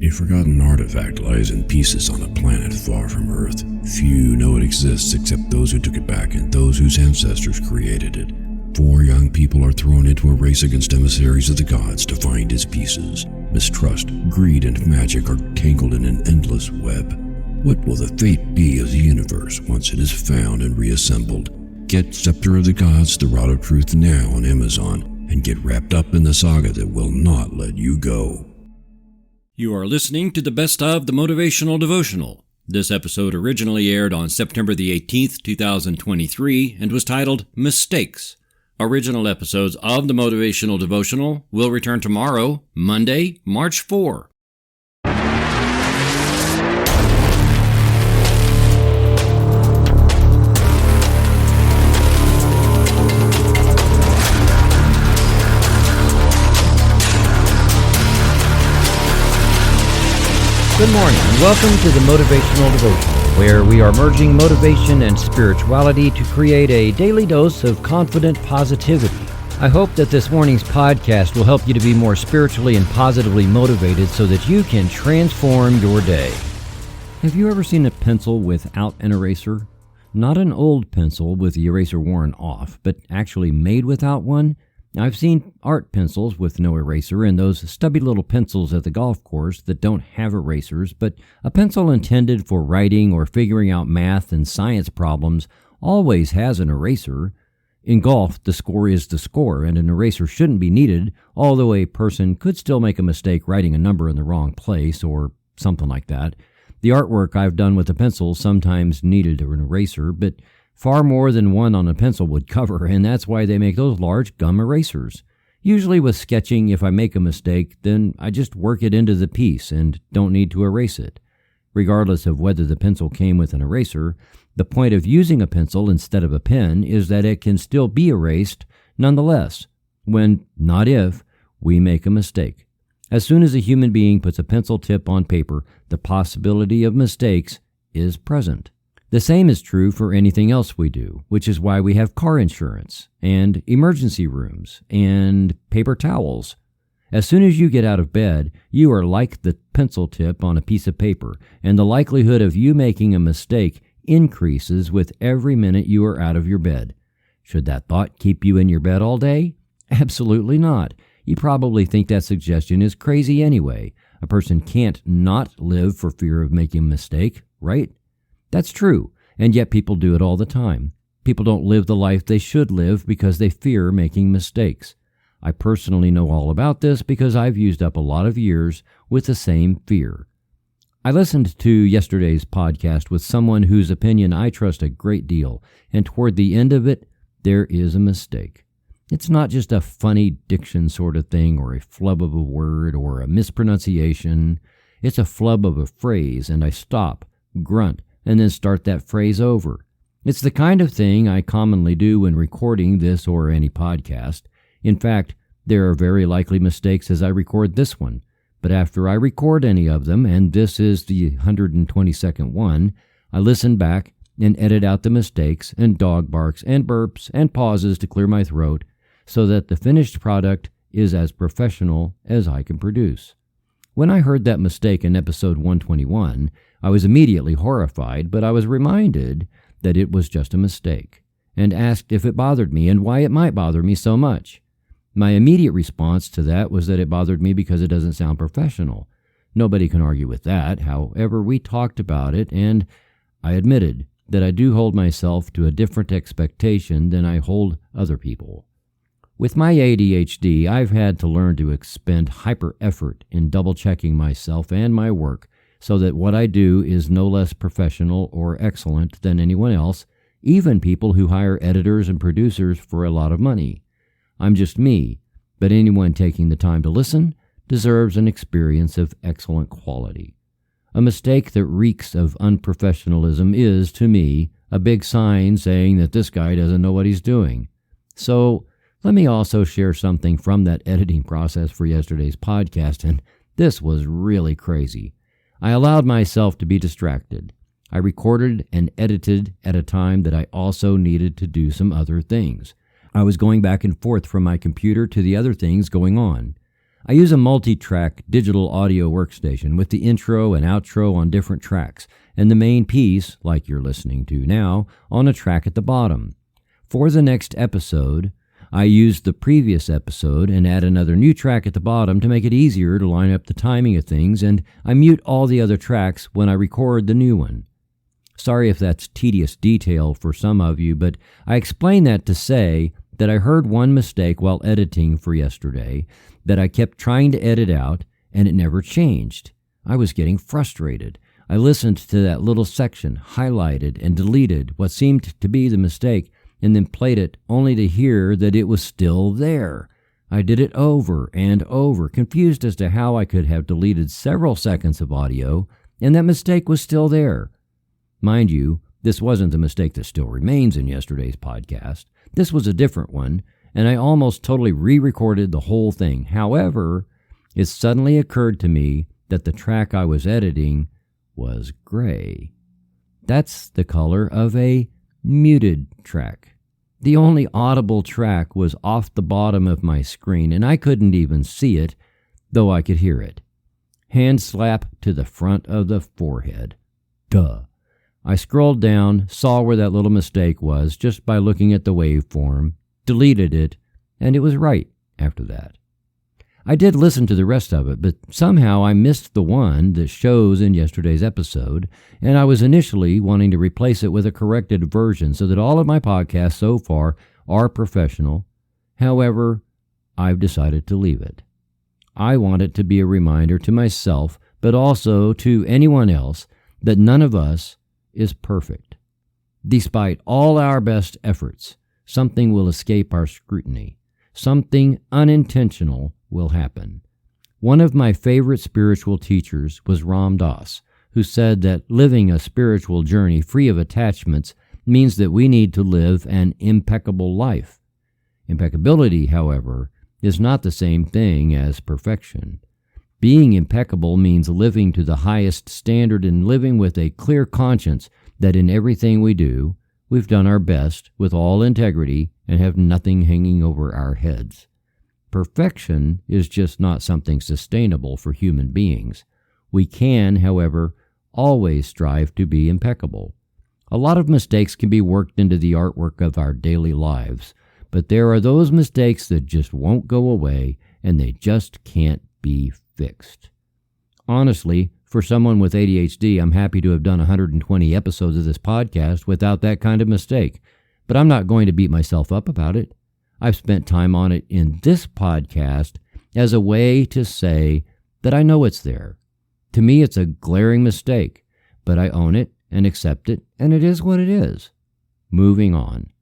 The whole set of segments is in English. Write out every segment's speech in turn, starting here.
A forgotten artifact lies in pieces on a planet far from Earth. Few know it exists except those who took it back and those whose ancestors created it. 4 young people are thrown into a race against emissaries of the gods to find its pieces. Mistrust, greed, and magic are tangled in an endless web. What will the fate be of the universe once it is found and reassembled? Get Scepter of the Gods, The Rod of Truth now on Amazon, and get wrapped up in the saga that will not let you go. You are listening to the Best of the Motivational Devotional. This episode originally aired on September the 18th, 2023, and was titled Mistakes. Original episodes of the Motivational Devotional will return tomorrow, Monday, March 4. Good morning, and welcome to the Motivational Devotional, where we are merging motivation and spirituality to create a daily dose of confident positivity. I hope that this morning's podcast will help you to be more spiritually and positively motivated so that you can transform your day. Have you ever seen a pencil without an eraser? Not an old pencil with the eraser worn off, but actually made without one? I've seen art pencils with no eraser and those stubby little pencils at the golf course that don't have erasers, but a pencil intended for writing or figuring out math and science problems always has an eraser. In golf, the score is the score, and an eraser shouldn't be needed, although a person could still make a mistake writing a number in the wrong place or something like that. The artwork I've done with a pencil sometimes needed an eraser, but far more than one on a pencil would cover, and that's why they make those large gum erasers. Usually with sketching, if I make a mistake, then I just work it into the piece and don't need to erase it. Regardless of whether the pencil came with an eraser, the point of using a pencil instead of a pen is that it can still be erased nonetheless, when, not if, we make a mistake. As soon as a human being puts a pencil tip on paper, the possibility of mistakes is present. The same is true for anything else we do, which is why we have car insurance, and emergency rooms, and paper towels. As soon as you get out of bed, you are like the pencil tip on a piece of paper, and the likelihood of you making a mistake increases with every minute you are out of your bed. Should that thought keep you in your bed all day? Absolutely not. You probably think that suggestion is crazy anyway. A person can't not live for fear of making a mistake, right? That's true, and yet people do it all the time. People don't live the life they should live because they fear making mistakes. I personally know all about this because I've used up a lot of years with the same fear. I listened to yesterday's podcast with someone whose opinion I trust a great deal, and toward the end of it, there is a mistake. It's not just a funny diction sort of thing or a flub of a word or a mispronunciation. It's a flub of a phrase, and I stop, grunt, and then start that phrase over. It's the kind of thing I commonly do when recording this or any podcast. In fact, there are very likely mistakes as I record this one, but after I record any of them, and this is the 122nd one, I listen back and edit out the mistakes and dog barks and burps and pauses to clear my throat so that the finished product is as professional as I can produce. When I heard that mistake in episode 121, I was immediately horrified, but I was reminded that it was just a mistake, and asked if it bothered me and why it might bother me so much. My immediate response to that was that it bothered me because it doesn't sound professional. Nobody can argue with that. However, we talked about it, and I admitted that I do hold myself to a different expectation than I hold other people. With my ADHD, I've had to learn to expend hyper effort in double-checking myself and my work so that what I do is no less professional or excellent than anyone else, even people who hire editors and producers for a lot of money. I'm just me, but anyone taking the time to listen deserves an experience of excellent quality. A mistake that reeks of unprofessionalism is, to me, a big sign saying that this guy doesn't know what he's doing. So, let me also share something from that editing process for yesterday's podcast, and this was really crazy. I allowed myself to be distracted. I recorded and edited at a time that I also needed to do some other things. I was going back and forth from my computer to the other things going on. I use a multi-track digital audio workstation with the intro and outro on different tracks, and the main piece, like you're listening to now, on a track at the bottom. For the next episode, I use the previous episode and add another new track at the bottom to make it easier to line up the timing of things, and I mute all the other tracks when I record the new one. Sorry if that's tedious detail for some of you, but I explain that to say that I heard one mistake while editing for yesterday that I kept trying to edit out, and it never changed. I was getting frustrated. I listened to that little section, highlighted and deleted what seemed to be the mistake, and then played it only to hear that it was still there. I did it over and over, confused as to how I could have deleted several seconds of audio, and that mistake was still there. Mind you, this wasn't the mistake that still remains in yesterday's podcast. This was a different one, and I almost totally re-recorded the whole thing. However, it suddenly occurred to me that the track I was editing was gray. That's the color of a muted track. The only audible track was off the bottom of my screen, and I couldn't even see it, though I could hear it. Hand slap to the front of the forehead. Duh. I scrolled down, saw where that little mistake was just by looking at the waveform, deleted it, and it was right after that. I did listen to the rest of it, but somehow I missed the one that shows in yesterday's episode, and I was initially wanting to replace it with a corrected version so that all of my podcasts so far are professional. However, I've decided to leave it. I want it to be a reminder to myself, but also to anyone else, that none of us is perfect. Despite all our best efforts, something will escape our scrutiny. Something unintentional will happen. One of my favorite spiritual teachers was Ram Dass, who said that living a spiritual journey free of attachments means that we need to live an impeccable life. Impeccability, however, is not the same thing as perfection. Being impeccable means living to the highest standard and living with a clear conscience that in everything we do, we've done our best with all integrity and have nothing hanging over our heads. Perfection is just not something sustainable for human beings. We can, however, always strive to be impeccable. A lot of mistakes can be worked into the artwork of our daily lives, but there are those mistakes that just won't go away and they just can't be fixed. Honestly, for someone with ADHD, I'm happy to have done 120 episodes of this podcast without that kind of mistake, but I'm not going to beat myself up about it. I've spent time on it in this podcast as a way to say that I know it's there. To me, it's a glaring mistake, but I own it and accept it, and it is what it is. Moving on.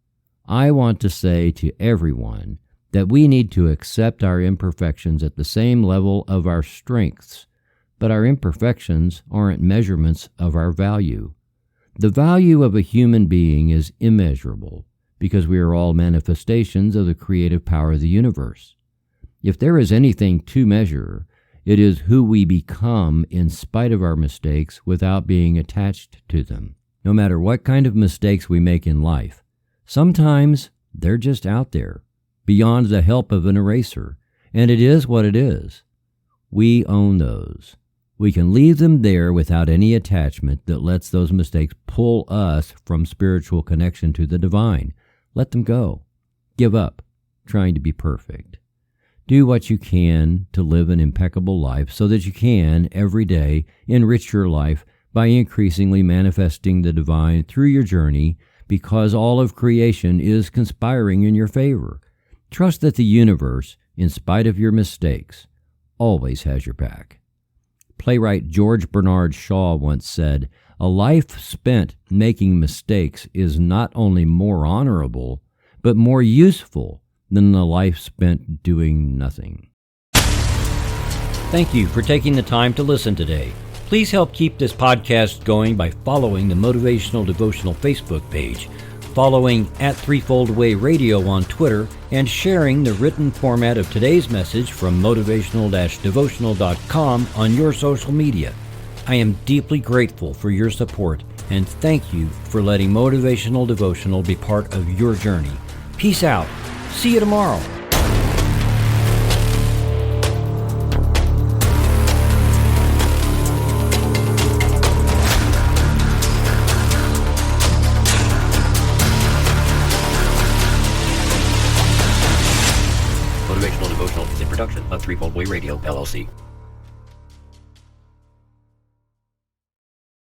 I want to say to everyone that we need to accept our imperfections at the same level of our strengths, but our imperfections aren't measurements of our value. The value of a human being is immeasurable because we are all manifestations of the creative power of the universe. If there is anything to measure, it is who we become in spite of our mistakes without being attached to them. No matter what kind of mistakes we make in life, sometimes they're just out there, beyond the help of an eraser, and it is what it is. We own those. We can leave them there without any attachment that lets those mistakes pull us from spiritual connection to the divine. Let them go. Give up trying to be perfect. Do what you can to live an impeccable life so that you can, every day, enrich your life by increasingly manifesting the divine through your journey, because all of creation is conspiring in your favor. Trust that the universe, in spite of your mistakes, always has your back. Playwright George Bernard Shaw once said, "A life spent making mistakes is not only more honorable, but more useful than a life spent doing nothing." Thank you for taking the time to listen today. Please help keep this podcast going by following the Motivational Devotional Facebook page, following @Threefold-Way Radio on Twitter, and sharing the written format of today's message from motivational-devotional.com on your social media. I am deeply grateful for your support, and thank you for letting Motivational Devotional be part of your journey. Peace out. See you tomorrow. Devotional is a production of Threefold Way Radio, LLC.